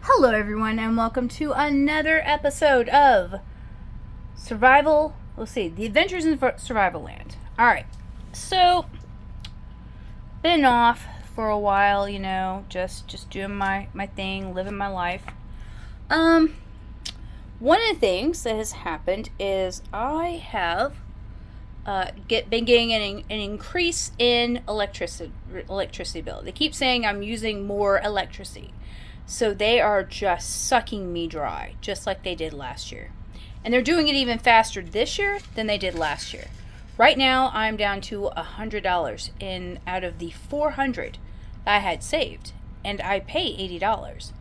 Hello, everyone, and welcome to another episode of Survival. Let's see, The Adventures in Survival Land. All right, so been off for a while, just doing my thing, living my life. One of the things that has happened is I have been getting an increase in electricity bill. They keep saying I'm using more electricity. So they are just sucking me dry, just like they did last year. And they're doing it even faster this year than they did last year. Right now, I'm down to $100 out of the $400 that I had saved, and I pay $80.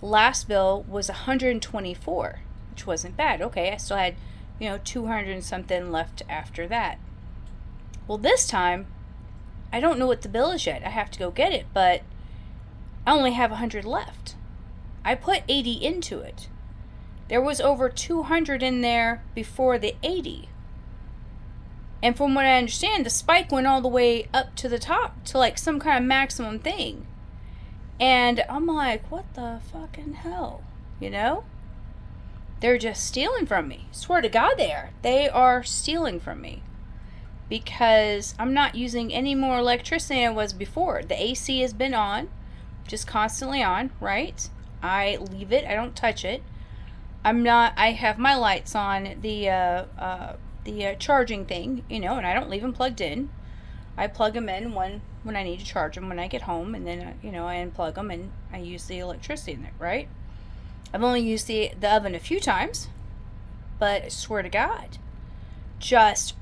Last bill was $124, which wasn't bad. Okay, I still had, 200 and something left after that. Well, this time, I don't know what the bill is yet. I have to go get it, but I only have 100 left. I put 80 into it. There was over 200 in there before the 80. And from what I understand, the spike went all the way up to the top to like some kind of maximum thing. And I'm like, what the fucking hell? They're just stealing from me. Swear to God they are. They are stealing from me. Because I'm not using any more electricity than I was before. The AC has been on. Just constantly on, right? I leave it. I don't touch it. I have my lights on the charging thing, and I don't leave them plugged in. I plug them in when I need to charge them when I get home, and then I unplug them and I use the electricity in it, right? I've only used the oven a few times, but I swear to God, just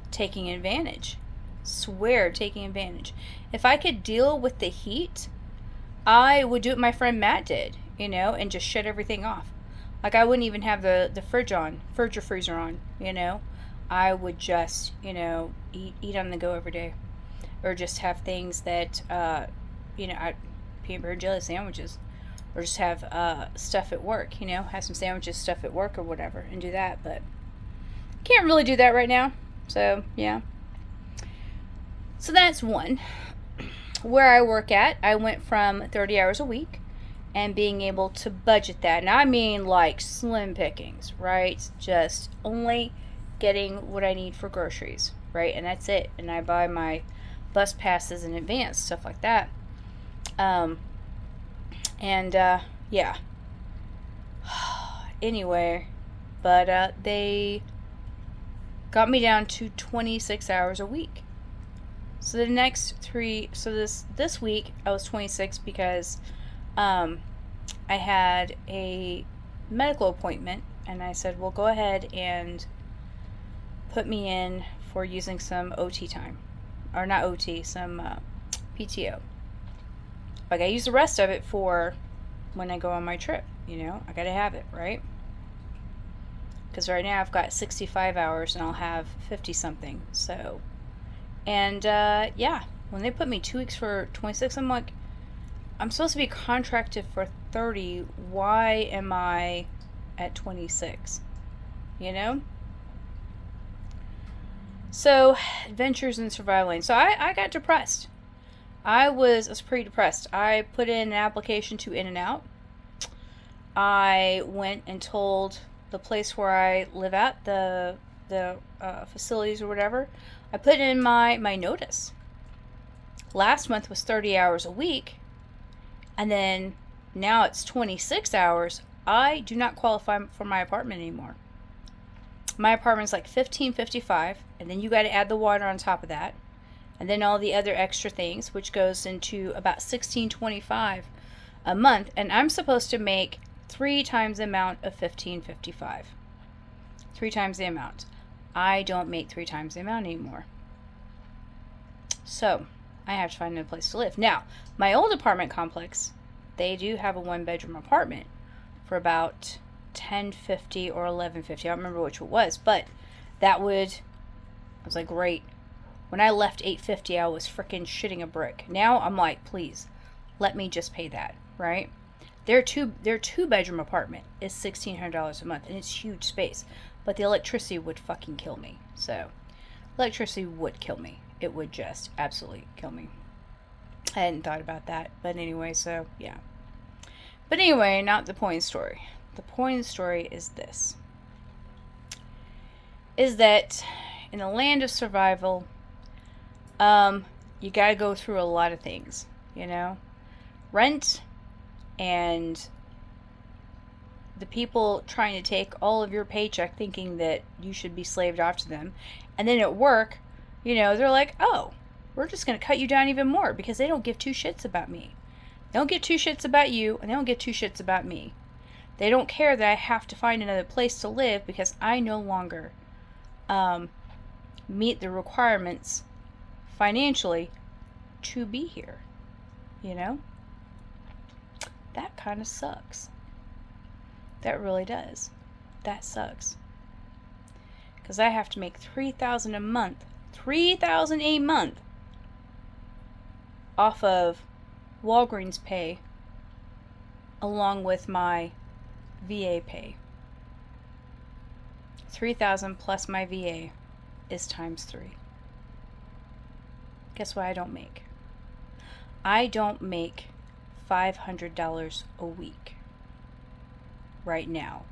taking advantage. Swear taking advantage. If I could deal with the heat, I would do what my friend Matt did, and just shut everything off. Like I wouldn't even have the fridge or freezer on, I would just, eat on the go every day. Or just have things that, peanut butter jelly sandwiches. Or just have stuff at work, have some sandwiches, stuff at work or whatever, and do that. But can't really do that right now. So, yeah. So that's one. Where I work at, I went from 30 hours a week and being able to budget that. And I mean like slim pickings, right? Just only getting what I need for groceries, right? And that's it. And I buy my bus passes in advance, stuff like that. Yeah. Anyway, but they got me down to 26 hours a week. So the next three, this week I was 26 because I had a medical appointment, and I said, well, go ahead and put me in for using some OT time, or not OT, some PTO. Like I use the rest of it for when I go on my trip, I gotta have it, right? Because right now I've got 65 hours and I'll have 50 something, so... And, when they put me 2 weeks for 26, I'm like, I'm supposed to be contracted for 30. Why am I at 26? So, adventures in survival lane. So, I got depressed. I was pretty depressed. I put in an application to In-N-Out. I went and told the place where I live at, the facilities or whatever, I put in my notice. Last month was 30 hours a week, and then now it's 26 hours. I do not qualify for my apartment anymore. My apartment's like $1,555, and then you got to add the water on top of that, and then all the other extra things, which goes into about $1,625 a month, and I'm supposed to make 3 times the amount of $1,555. 3 times the amount. I don't make 3 times the amount anymore. So, I have to find another place to live. Now, my old apartment complex, they do have a 1-bedroom apartment for about $10.50 or $11.50. I don't remember which it was, but I was like, great. When I left $8.50, I was freaking shitting a brick. Now, I'm like, please, let me just pay that, right? Their 2-bedroom apartment is $1,600 a month, and it's huge space. But the electricity would fucking kill me. So, electricity would kill me. It would just absolutely kill me. I hadn't thought about that. But anyway, so yeah. But anyway, not the point of the story. The point of the story is this. Is that in the land of survival, you gotta go through a lot of things, you know? Rent and the people trying to take all of your paycheck thinking that you should be slaved off to them. And then at work, you know, they're like, oh, we're just going to cut you down even more because they don't give two shits about me. They don't give two shits about you, and they don't give two shits about me. They don't care that I have to find another place to live because I no longer meet the requirements financially to be here. You know? That kind of sucks. That really does. That sucks. Because I have to make $3,000 a month. $3,000 a month off of Walgreens pay along with my VA pay. $3,000 plus my VA is times 3. Guess what I don't make? I don't make $500 a week right now.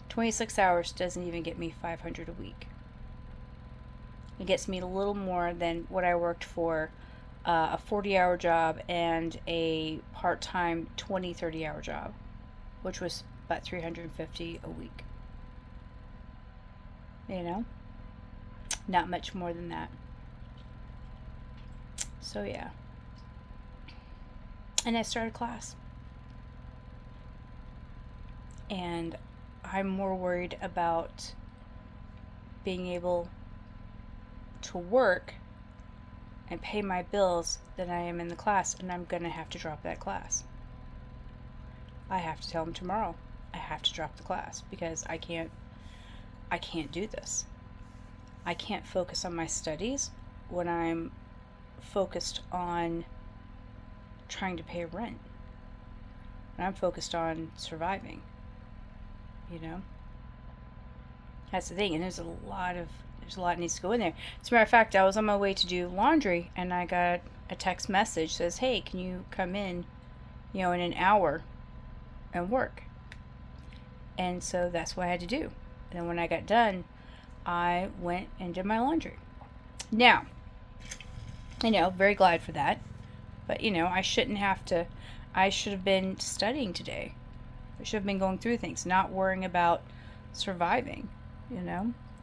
26 hours doesn't even get me $500 a week. It gets me a little more than what I worked for a 40-hour job and a part-time 30-hour job, which was about $350 a week. You know? Not much more than that. So yeah. And I started class. And I'm more worried about being able to work and pay my bills than I am in the class, and I'm gonna have to drop that class. I have to tell them tomorrow I have to drop the class because I can't do this. I can't focus on my studies when I'm focused on trying to pay rent. And I'm focused on surviving. You know? That's the thing, and there's a lot that needs to go in there. As a matter of fact, I was on my way to do laundry and I got a text message that says, hey, can you come in, in an hour and work? And so that's what I had to do. And then when I got done, I went and did my laundry. Now, very glad for that. But, I shouldn't have to. I should have been studying today. I should have been going through things, not worrying about surviving,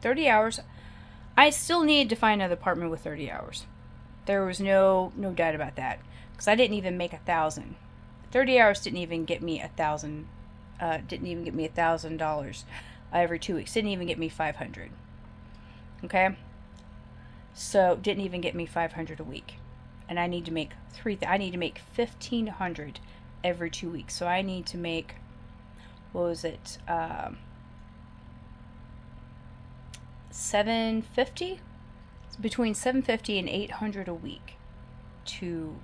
30 hours. I still needed to find another apartment with 30 hours. There was no doubt about that. Because I didn't even make 1,000. 30 hours didn't even get me $1,000 every 2 weeks. Didn't even get me 500. Okay? So, didn't even get me 500 a week. And I need to make 1,500 every 2 weeks. So I need to make, $750? It's between $750 and $800 a week to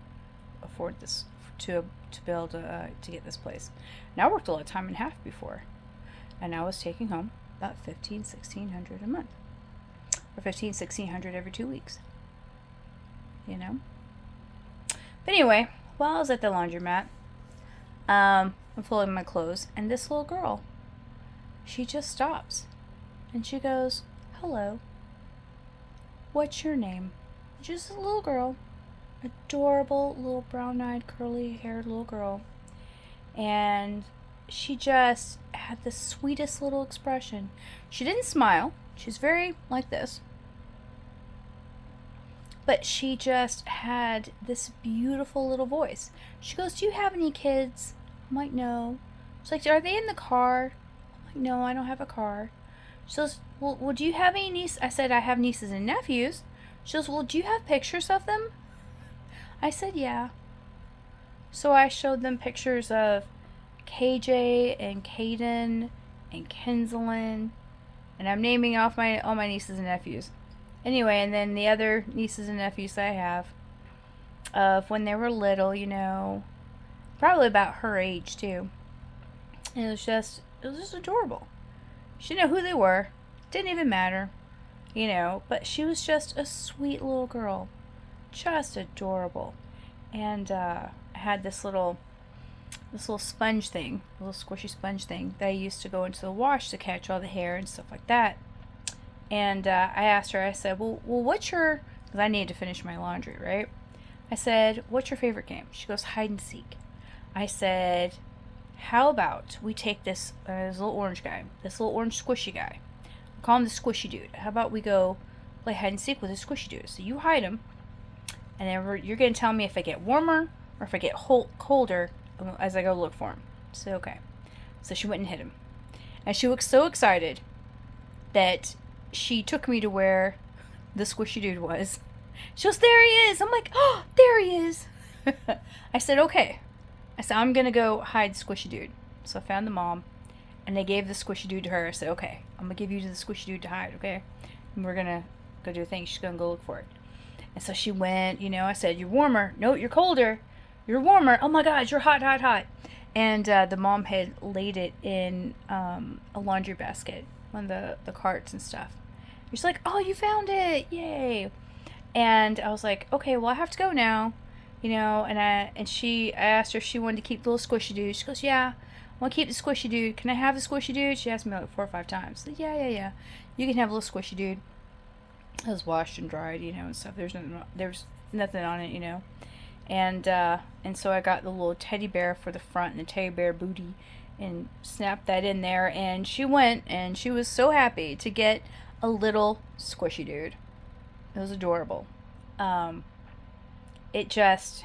afford this, to be able to get this place. Now I worked a lot of time and a half before, and I was taking home about $1,500-1,600 a month, or $1,500-1,600 every 2 weeks. But anyway, while I was at the laundromat, I'm folding my clothes, and this little girl, she just stops, and she goes, hello, what's your name? Just a little girl, adorable little brown-eyed, curly-haired little girl, and she just had the sweetest little expression. She didn't smile. She's very like this. But she just had this beautiful little voice. She goes, do you have any kids? I'm like, no. She's like, are they in the car? I'm like, no, I don't have a car. She goes, well, do you have any nieces? I said, I have nieces and nephews. She goes, well, do you have pictures of them? I said, yeah. So I showed them pictures of KJ and Caden and Kinslin. And I'm naming off all my nieces and nephews. Anyway, and then the other nieces and nephews I have of when they were little, probably about her age too. And it was just adorable. She didn't know who they were. Didn't even matter, but she was just a sweet little girl. Just adorable. and I had this little sponge thing, a little squishy sponge thing that I used to go into the wash to catch all the hair and stuff like that. And I asked her, I said, well, what's your, because I needed to finish my laundry, right? I said, what's your favorite game? She goes, hide and seek. I said, how about we take this little orange guy, this little orange squishy guy, call him the squishy dude. How about we go play hide and seek with the squishy dude? So you hide him, and then you're going to tell me if I get warmer or if I get colder as I go look for him. So, okay. So she went and hid him. And she looked so excited that she took me to where the squishy dude was. She goes, there he is. I'm like, oh, there he is. I said, okay. I said, I'm going to go hide squishy dude. So I found the mom, and they gave the squishy dude to her. I said, okay, I'm going to give you to the squishy dude to hide, okay? And we're going to go do a thing. She's going to go look for it. And so she went, I said, you're warmer. No, you're colder. You're warmer. Oh my God, you're hot, hot, hot. And the mom had laid it in a laundry basket, on the carts and stuff. She's like, oh, you found it. Yay. And I was like, okay, well, I have to go now. And I asked her if she wanted to keep the little squishy dude. She goes, yeah, I want to keep the squishy dude. Can I have the squishy dude? She asked me like 4 or 5 times. I said, yeah. You can have a little squishy dude. It was washed and dried, and stuff. There was nothing on it, And so I got the little teddy bear for the front and the teddy bear booty and snapped that in there. And she went, and she was so happy to get a little squishy dude. It was adorable. It just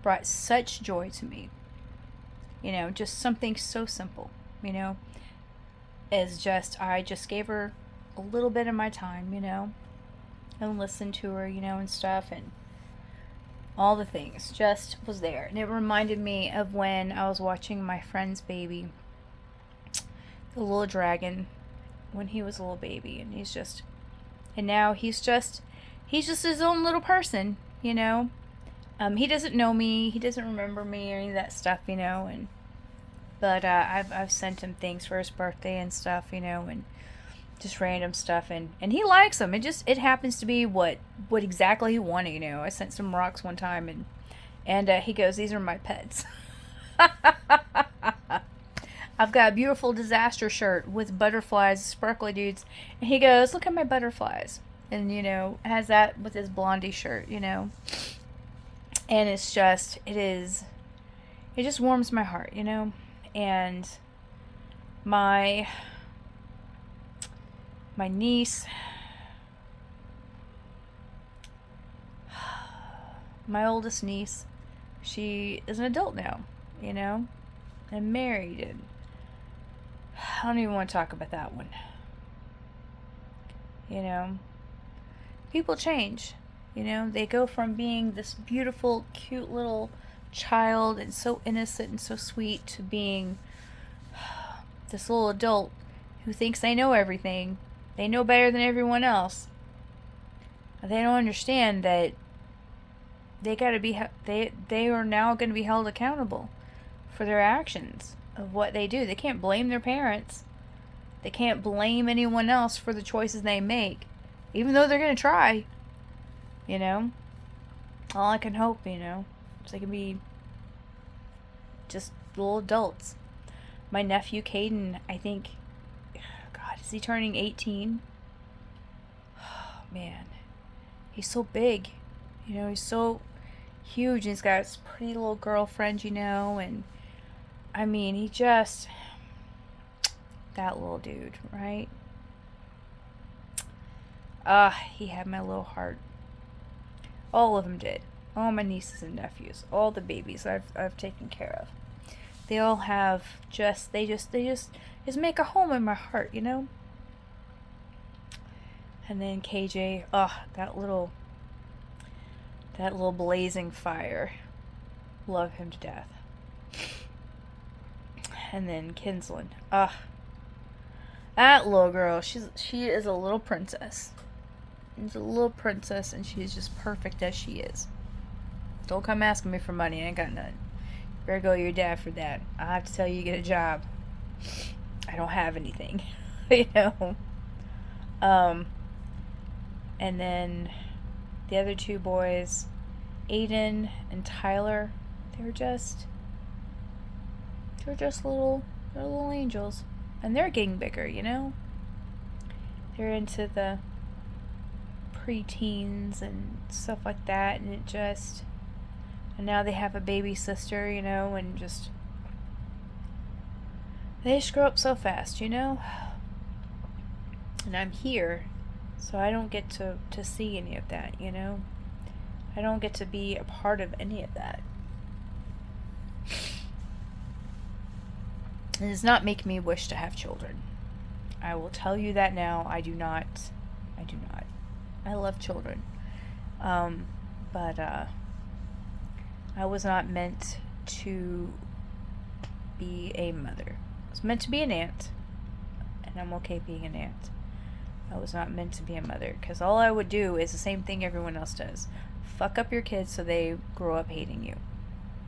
brought such joy to me. Just something so simple, as I just gave her a little bit of my time, and listened to her, and stuff, and all the things just was there. And it reminded me of when I was watching my friend's baby, the little dragon, when he was a little baby, and now he's just his own little person, He doesn't know me, he doesn't remember me or any of that stuff, but I've sent him things for his birthday and stuff, and just random stuff, and he likes them. It happens to be what exactly he wanted. I sent some rocks one time, and he goes, these are my pets. I've got a beautiful disaster shirt with butterflies, sparkly dudes, and he goes, look at my butterflies, and has that with his blondie shirt, and it just warms my heart, and my niece, my oldest niece, she is an adult now, and married, and I don't even want to talk about that one. People change, they go from being this beautiful, cute little child and so innocent and so sweet to being this little adult who thinks they know everything. They know better than everyone else. They don't understand that they are now going to be held accountable for their actions of what they do. They can't blame their parents. They can't blame anyone else for the choices they make, even though they're going to try. All I can hope, is they can be just little adults. My nephew Caden, I think, God, is he turning 18? Oh, man. He's so big. He's so huge. He's got this pretty little girlfriend, and I mean, that little dude, right? He had my little heart. All of them did. All my nieces and nephews, all the babies I've taken care of. They all have they just make a home in my heart, And then KJ, that little blazing fire. Love him to death. And then Kinslin. That little girl, she is a little princess. She's a little princess, and she's just perfect as she is. Don't come asking me for money. I ain't got none. You better go to your dad for that. I'll have to tell you to get a job. I don't have anything. And then the other 2 boys, Aiden and Tyler, they're just little angels. And they're getting bigger, you know? They're into the preteens and stuff like that, and and now they have a baby sister, you know, and they just grow up so fast, you know? And I'm here, so I don't get to see any of that, you know? I don't get to be a part of any of that. It does not make me wish to have children. I will tell you that now. I do not. I love children. But I was not meant to be a mother. I was meant to be an aunt. And I'm okay being an aunt. I was not meant to be a mother. Because all I would do is the same thing everyone else does. Fuck up your kids so they grow up hating you.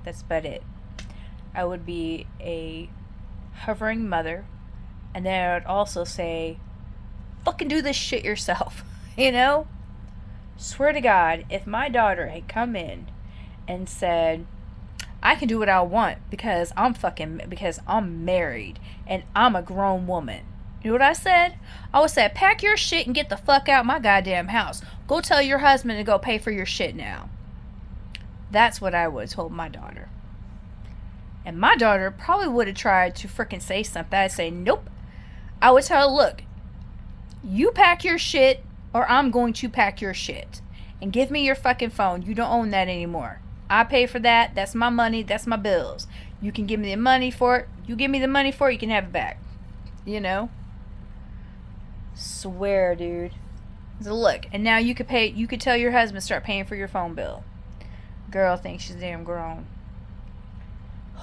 That's about it. I would be a hovering mother. And then I would also say, fucking do this shit yourself. You know? Swear to God, if my daughter had come in and said, I can do what I want because I'm married and I'm a grown woman. You know what I said? I would say, pack your shit and get the fuck out of my goddamn house. Go tell your husband to go pay for your shit now. That's what I would have told my daughter. And my daughter probably would have tried to frickin' say something. I'd say, nope. I would tell her, look, you pack your shit or I'm going to pack your shit. And give me your fucking phone. You don't own that anymore. I pay for that. That's my money. That's my bills. You can give me the money for it. You give me the money for it, you can have it back. You know? Swear, dude. So look, and now you could tell your husband start paying for your phone bill. Girl thinks she's damn grown.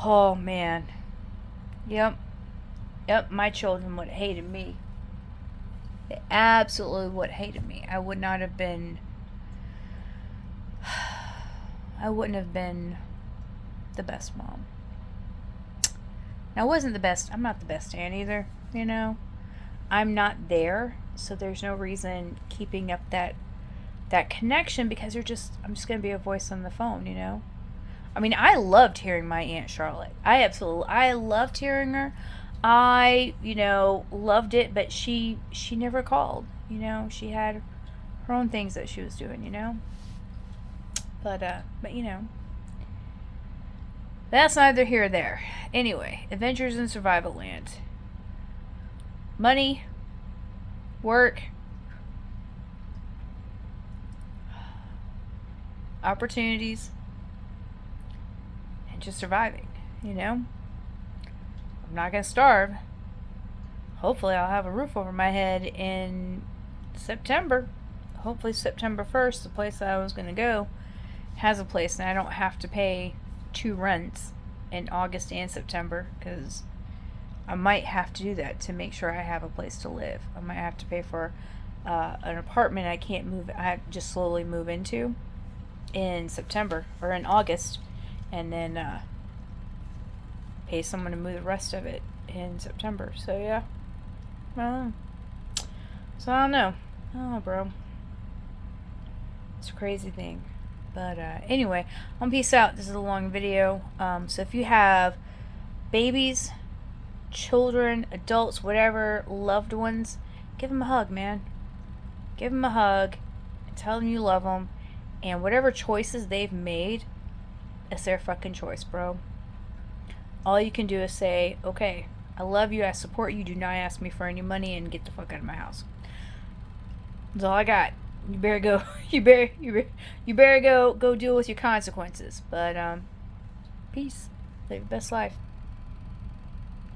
Oh, man. Yep, my children would have hated me. They absolutely would have hated me. I wouldn't have been the best mom. Now, I'm not the best aunt either, you know? I'm not there, so there's no reason keeping up that connection because I'm just going to be a voice on the phone, you know? I mean, I loved hearing my Aunt Charlotte. I loved hearing her. I, loved it, but she never called, you know? She had her own things that she was doing, you know? But that's neither here or there. Anyway, Adventures in Survival Land. Money, work, opportunities, and just surviving, you know? I'm not going to starve. Hopefully I'll have a roof over my head in September. Hopefully September 1st, the place that I was going to go has a place and I don't have to pay 2 rents in August and September, because I might have to do that to make sure I have a place to live. I might have to pay for an apartment I just slowly move into in September or in August, and then pay someone to move the rest of it in September. So yeah, I don't know. I don't know, bro. It's a crazy thing. But anyway, I'm peace out. This is a long video. So if you have babies, children, adults, whatever, loved ones, give them a hug, man. Give them a hug and tell them you love them. And whatever choices they've made, it's their fucking choice, bro. All you can do is say, okay, I love you, I support you, do not ask me for any money, and get the fuck out of my house. That's all I got. You better go. You better go deal with your consequences. But peace. Live your best life.